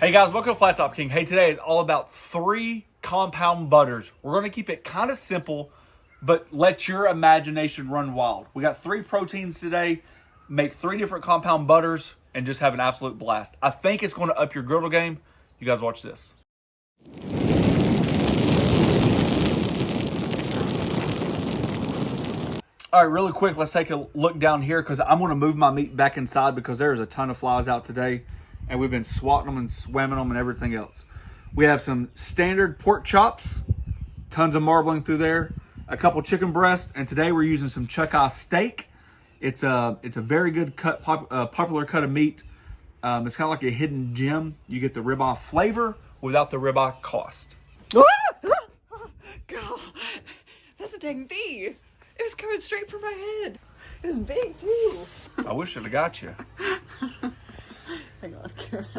Hey guys, welcome to Flat Top King. Hey, today is all about 3 compound butters. We're going to keep it kind of simple, but let your imagination run wild. We got 3 proteins today, make 3 different compound butters, and just have an absolute blast. I think it's going to up your griddle game. You guys watch this. All right, really quick, let's take a look down here because I'm going to move my meat back inside because there's a ton of flies out today. And we've been swatting them and swimming them and everything else. We have some standard pork chops, tons of marbling through there, a couple chicken breasts, and today we're using some chuck-eye steak. It's a very good cut, popular cut of meat. It's kind of like a hidden gem. You get the ribeye flavor without the ribeye cost. Girl, that's a dang bee. It was coming straight for my head. It was big too. I wish it had got you. Hang on,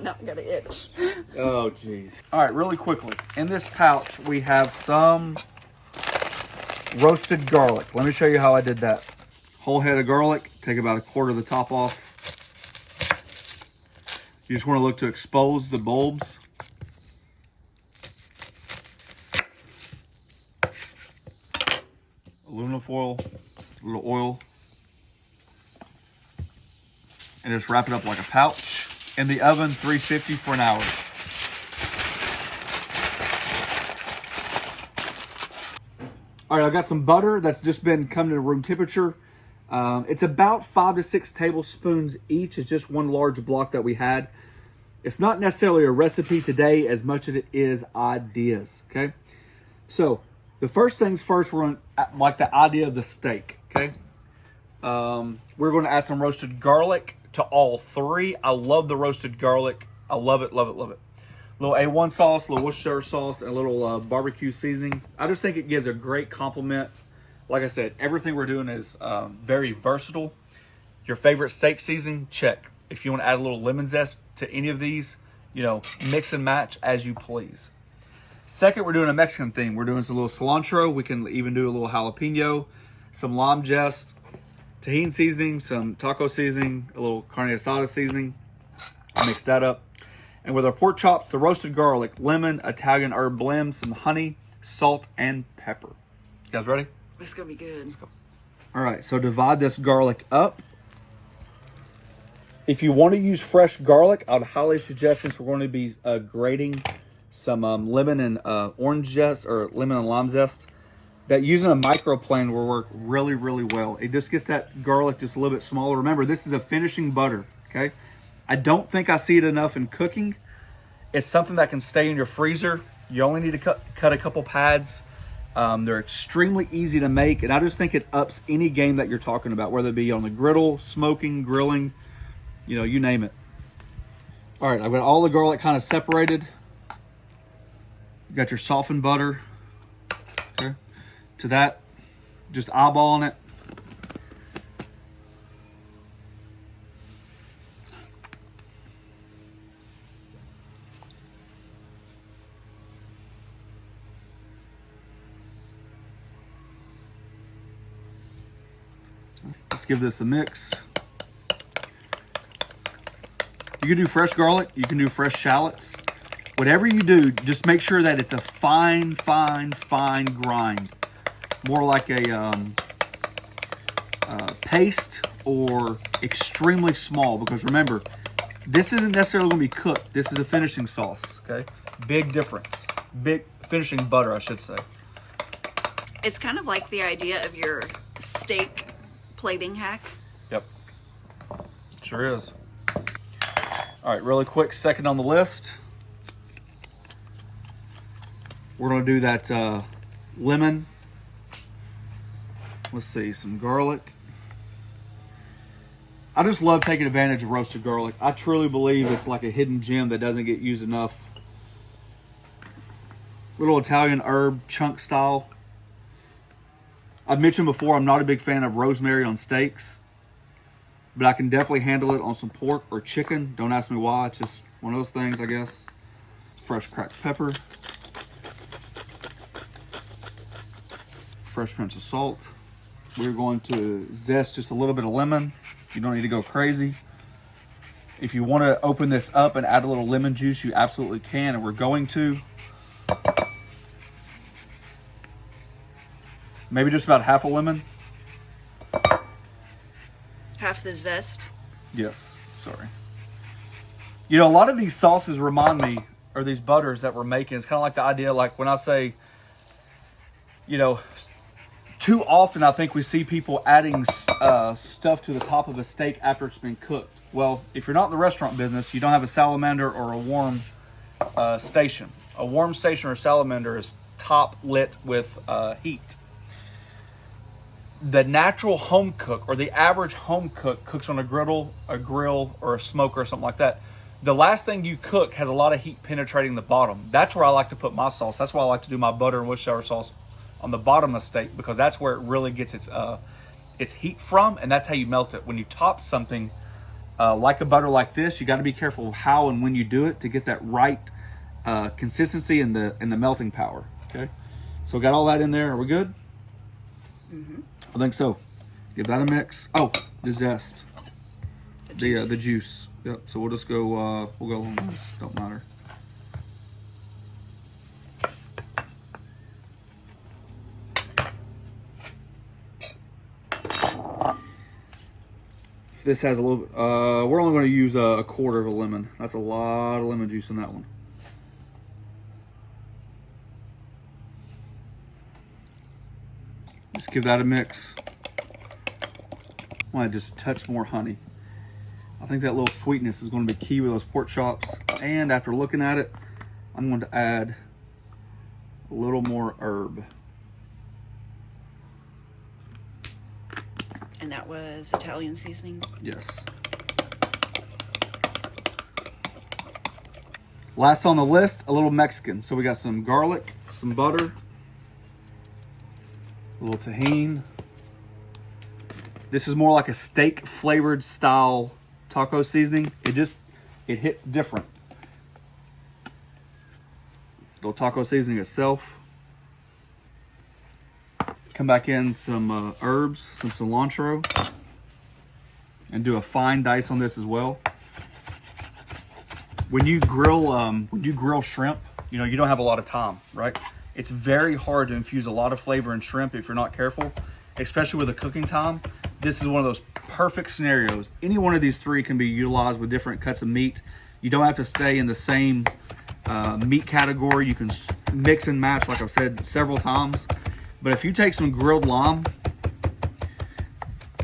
now I got an itch. Oh, jeez. All right, really quickly. In this pouch, we have some roasted garlic. Let me show you how I did that. Whole head of garlic. Take about 1/4 of the top off. You just want to look to expose the bulbs. Aluminum foil, a little oil. And just wrap it up like a pouch. In the oven, 350 for an hour. All right, I've got some butter that's just been coming to room temperature. It's about 5 to 6 tablespoons each. It's just one large block that we had. It's not necessarily a recipe today as much as it is ideas, okay? So the first things first, we're going to like the idea of the steak, okay? We're going to add some roasted garlic to all 3. I love the roasted garlic. I love it, love it, love it. A little A1 sauce, a little Worcestershire sauce, and a little barbecue seasoning. I just think it gives a great complement. Like I said, everything we're doing is very versatile. Your favorite steak seasoning, check. If you want to add a little lemon zest to any of these, you know, mix and match as you please. Second, we're doing a Mexican theme. We're doing some little cilantro. We can even do a little jalapeno, some lime zest, Tajin seasoning, some taco seasoning, a little Carne Asada seasoning. Mix that up. And with our pork chops, the roasted garlic, lemon, Italian herb blend, some honey, salt, and pepper. You guys ready? It's going to be good. Let's go. All right, so divide this garlic up. If you want to use fresh garlic, I'd highly suggest, since we're going to be grating some lemon and orange zest, or lemon and lime zest, that using a microplane will work really, really well. It just gets that garlic just a little bit smaller. Remember, this is a finishing butter, okay? I don't think I see it enough in cooking. It's something that can stay in your freezer. You only need to cut a couple pads. They're extremely easy to make, and I just think it ups any game that you're talking about, whether it be on the griddle, smoking, grilling, you know, you name it. All right, I've got all the garlic kind of separated. You got your softened butter, okay? To that, just eyeballing it. Let's give this a mix. You can do fresh garlic, you can do fresh shallots. Whatever you do, just make sure that it's a fine, fine, fine grind. More like a paste, or extremely small, because remember, this isn't necessarily going to be cooked. This is a finishing sauce, okay? Big difference. Big finishing butter, I should say. It's kind of like the idea of your steak plating hack. Yep. Sure is. All right, really quick, second on the list. We're going to do that lemon. Let's see, some garlic. I just love taking advantage of roasted garlic. I truly believe it's like a hidden gem that doesn't get used enough. Little Italian herb chunk style. I've mentioned before, I'm not a big fan of rosemary on steaks, but I can definitely handle it on some pork or chicken. Don't ask me why, it's just one of those things, I guess. Fresh cracked pepper. Fresh pinch of salt. We're going to zest just a little bit of lemon. You don't need to go crazy. If you want to open this up and add a little lemon juice, you absolutely can, and we're going to. Maybe just about half a lemon. Half the zest. Yes, sorry. You know, a lot of these sauces remind me, or these butters that we're making, it's kind of like the idea, like when I say, you know, too often I think we see people adding stuff to the top of a steak after it's been cooked. Well, if you're not in the restaurant business, you don't have a salamander or a warm station. A warm station or salamander is top lit with heat. The natural home cook or the average home cook cooks on a griddle, a grill, or a smoker or something like that. The last thing you cook has a lot of heat penetrating the bottom. That's where I like to put my sauce. That's why I like to do my butter and Worcestershire sauce on the bottom of the steak, because that's where it really gets its heat from, and that's how you melt it. When you top something like a butter like this, you got to be careful of how and when you do it to get that right consistency and the melting power. Okay, so we got all that in there. Are we good? Mm-hmm. I think so. Give that a mix. Oh, the zest, Juice. the juice. Yep. So we'll just go. We'll go on this. Don't matter. This has a little bit, we're only going to use a quarter of a lemon. That's a lot of lemon juice in that one. Just give that a mix. I want just a touch more honey. I think that little sweetness is going to be key with those pork chops. And after looking at it, I'm going to add a little more herb. And that was Italian seasoning? Yes. Last on the list, a little Mexican. So we got some garlic, some butter, a little Tajin. This is more like a steak flavored style taco seasoning. It hits different. Little taco seasoning itself. Come back in some herbs, some cilantro, and do a fine dice on this as well. When you grill shrimp, you know, you don't have a lot of time, right? It's very hard to infuse a lot of flavor in shrimp if you're not careful, especially with the cooking time. This is one of those perfect scenarios. Any one of these three can be utilized with different cuts of meat. You don't have to stay in the same meat category. You can mix and match, like I've said several times. But if you take some grilled lime,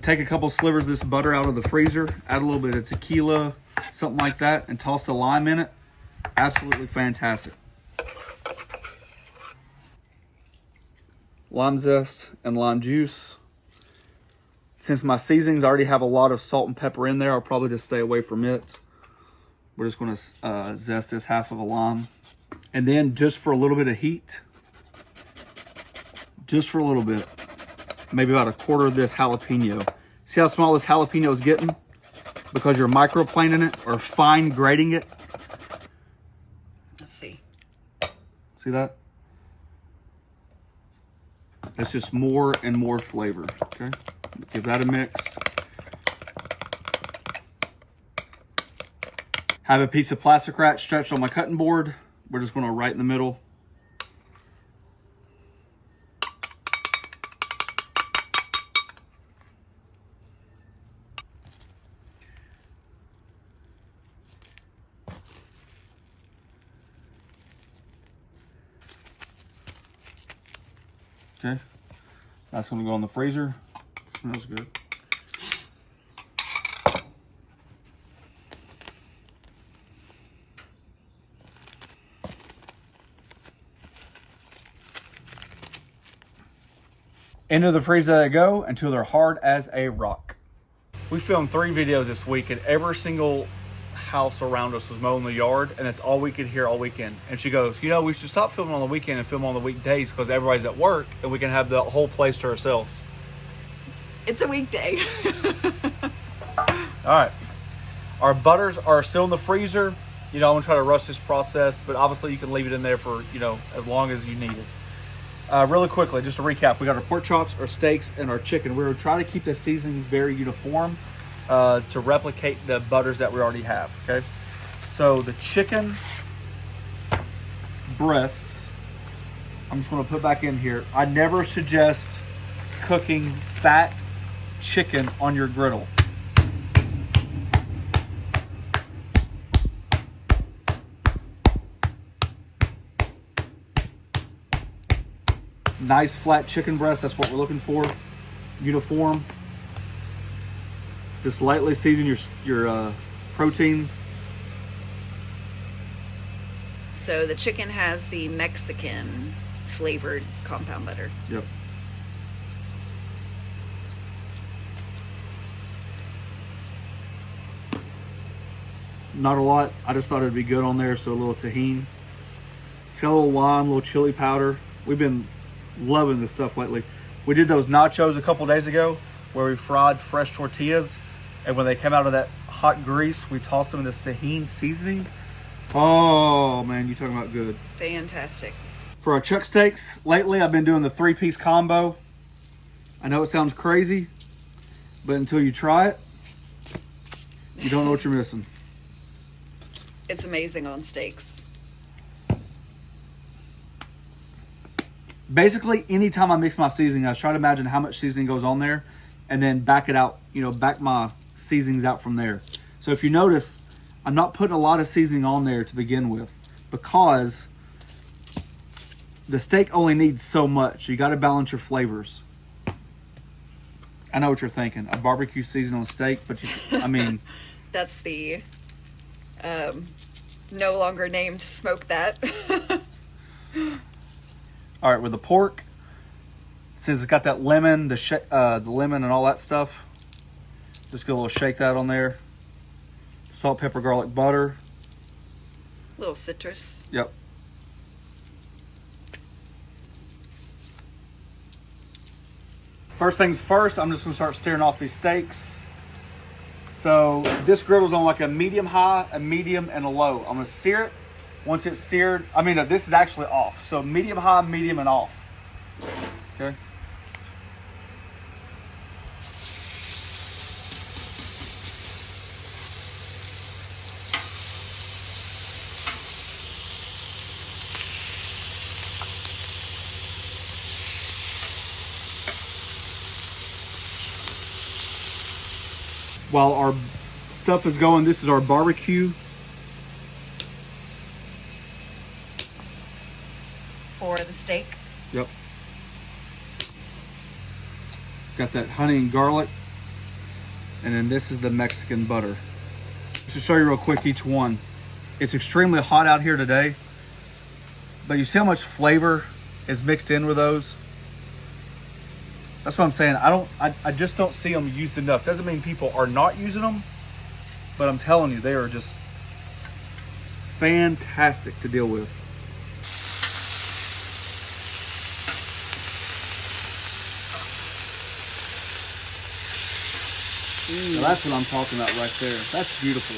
take a couple slivers of this butter out of the freezer, add a little bit of tequila, something like that, and toss the lime in it, absolutely fantastic. Lime zest and lime juice. Since my seasonings already have a lot of salt and pepper in there, I'll probably just stay away from it. We're just going to zest this half of a lime. And then just for a little bit of heat, just for a little bit, maybe about a quarter of this jalapeno. See how small this jalapeno is getting? Because you're microplaning it or fine grating it. Let's see. See that? That's just more and more flavor, okay? Give that a mix. Have a piece of plastic wrap stretched on my cutting board. We're just going to right in the middle. Okay, that's going to go in the freezer. Smells good. Into the freezer they go until they're hard as a rock. We filmed 3 videos this week, and every single house around us was mowing the yard, and that's all we could hear all weekend. And she goes, you know, we should stop filming on the weekend and film on the weekdays because everybody's at work and we can have the whole place to ourselves. It's a weekday. All right, our butters are still in the freezer. You know, I'm gonna try to rush this process, but obviously you can leave it in there for, you know, as long as you need it. Really quickly, just to recap, we got our pork chops, our steaks, and our chicken. We're trying to keep the seasonings very uniform. to replicate the butters that we already have, okay? So the chicken breasts, I'm just gonna put back in here. I never suggest cooking fat chicken on your griddle. Nice flat chicken breast, that's what we're looking for. Uniform. Just lightly season your proteins. So the chicken has the Mexican flavored compound butter. Yep. Not a lot. I just thought it'd be good on there, so a little tahini. It's got a little lime, a little chili powder. We've been loving this stuff lately. We did those nachos a couple days ago where we fried fresh tortillas, and when they came out of that hot grease, we tossed them in this tahini seasoning. Oh man, you talking about good. Fantastic. For our chuck steaks, lately I've been doing the 3-piece combo. I know it sounds crazy, but until you try it, you don't know what you're missing. It's amazing on steaks. Basically, anytime I mix my seasoning, I try to imagine how much seasoning goes on there and then back it out, back my seasonings out from there. So if you notice, I'm not putting a lot of seasoning on there to begin with because the steak only needs so much. You got to balance your flavors. I know what you're thinking. A barbecue season on steak, but I mean... That's the no longer named smoke that. All right, with the pork, since it's got that lemon, the lemon and all that stuff, just get a little shake that on there. Salt, pepper, garlic, butter. Little citrus. Yep. First things first, I'm just gonna start stirring off these steaks. So this griddle's on like a medium high, a medium, and a low. I'm gonna sear it. Once it's seared, this is actually off. So medium high, medium, and off. Okay. While our stuff is going, this is our barbecue. For the steak. Yep. Got that honey and garlic. And then this is the Mexican butter. Just to show you real quick each one. It's extremely hot out here today. But you see how much flavor is mixed in with those? That's what I'm saying. I just don't see them used enough. Doesn't mean people are not using them, but I'm telling you, they are just fantastic to deal with. Now that's what I'm talking about right there. That's beautiful.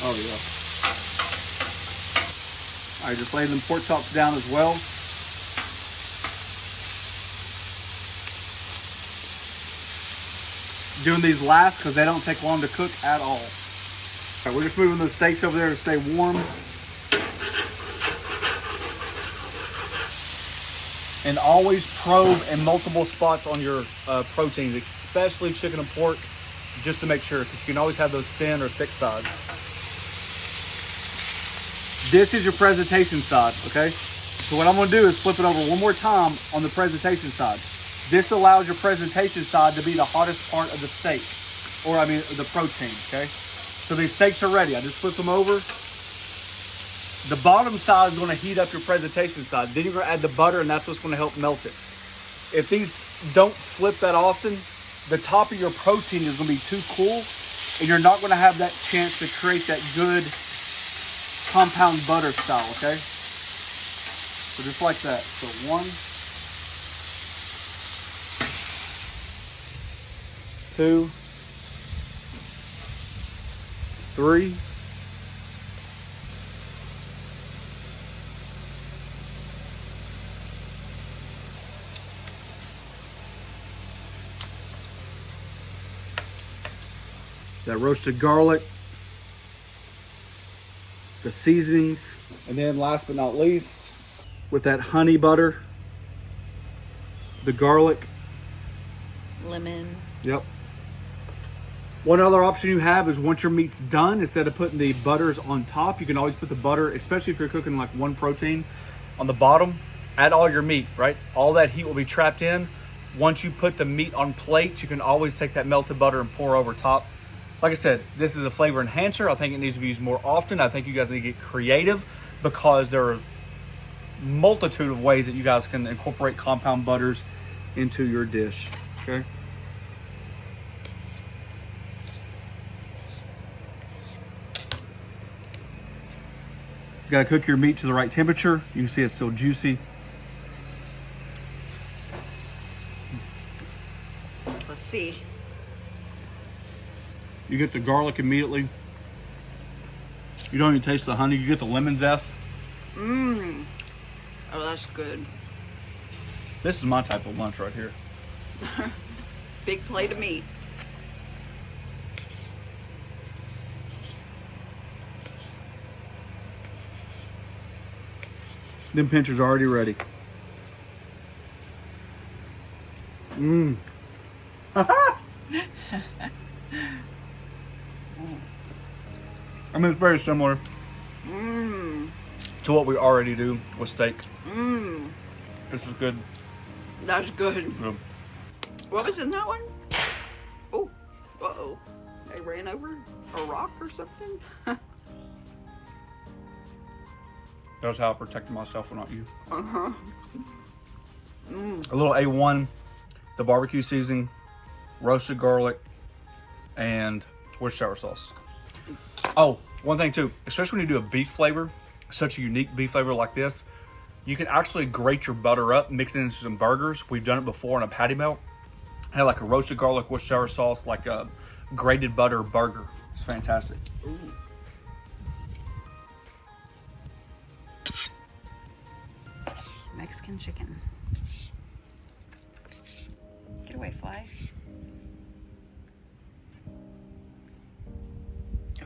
Oh yeah. All right, just laying them pork chops down as well. Doing these last because they don't take long to cook at all. All right, we're just moving the steaks over there to stay warm. And always probe in multiple spots on your proteins, especially chicken and pork, just to make sure, because you can always have those thin or thick sides. This is your presentation side, okay? So what I'm gonna do is flip it over one more time on the presentation side. This allows your presentation side to be the hottest part of the steak, or the protein, okay? So these steaks are ready. I just flip them over. The bottom side is gonna heat up your presentation side. Then you're gonna add the butter, and that's what's gonna help melt it. If these don't flip that often, the top of your protein is gonna be too cool, and you're not gonna have that chance to create that good compound butter style, okay? So just like that. So 1, 2, 3, that roasted garlic, the seasonings, and then last but not least, with that honey butter, the garlic. Lemon. Yep. One other option you have is once your meat's done, instead of putting the butters on top, you can always put the butter, especially if you're cooking like one protein, on the bottom. Add all your meat, right? All that heat will be trapped in. Once you put the meat on plates, you can always take that melted butter and pour over top. Like I said, this is a flavor enhancer. I think it needs to be used more often. I think you guys need to get creative because there are a multitude of ways that you guys can incorporate compound butters into your dish, okay? You gotta cook your meat to the right temperature. You can see it's still juicy. Let's see. You get the garlic immediately. You don't even taste the honey. You get the lemon zest. Mmm. Oh, that's good. This is my type of lunch right here. Big plate of meat. Them pinchers are already ready. Mmm. I mean, it's very similar to what we already do with steak. This is good. That's good. Yeah. What was in that one? Oh, uh-oh. I ran over a rock or something? That's how I protected myself, not you. Uh-huh. A little A1, the barbecue seasoning, roasted garlic, and Worcestershire sauce. Oh, one thing too, especially when you do a beef flavor, such a unique beef flavor like this, you can actually grate your butter up, mix it into some burgers. We've done it before in a patty melt. Had like a roasted garlic Worcestershire sauce, like a grated butter burger. It's fantastic. Ooh. Mexican chicken. Get away, fly.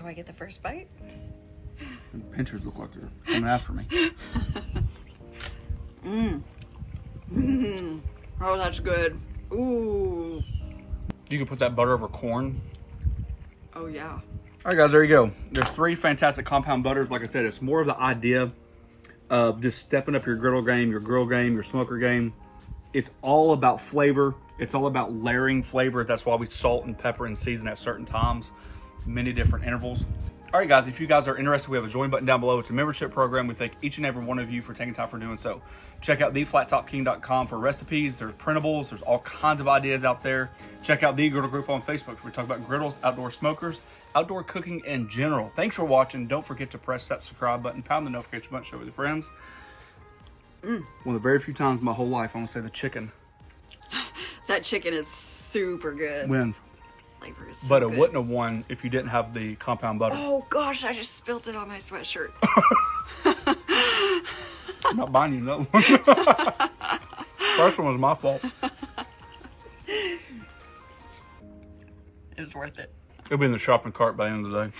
Oh, I get the first bite? The pinchers look like they're coming after me. Oh, that's good. Ooh. You can put that butter over corn. Oh, yeah. All right, guys, there you go. There's 3 fantastic compound butters. Like I said, it's more of the idea of just stepping up your griddle game, your grill game, your smoker game. It's all about flavor. It's all about layering flavor. That's why we salt and pepper and season at certain times, many different intervals. All right, guys, if you guys are interested, we have a join button down below. It's a membership program. We thank each and every one of you for taking time for doing so. Check out theflattopking.com for recipes. There's printables. There's all kinds of ideas out there. Check out the Griddle Group on Facebook, where we talk about griddles, outdoor smokers, outdoor cooking in general. Thanks for watching. Don't forget to press that subscribe button, pound the notification button, share with your friends. One of the very few times in my whole life, I want to say the chicken That chicken is super good. wins. Flavor is so But it good. wouldn't have won if you didn't have the compound butter. Oh, gosh, I just spilled it on my sweatshirt. I'm not buying you another one. First one was my fault. It was worth it. It'll be in the shopping cart by the end of the day.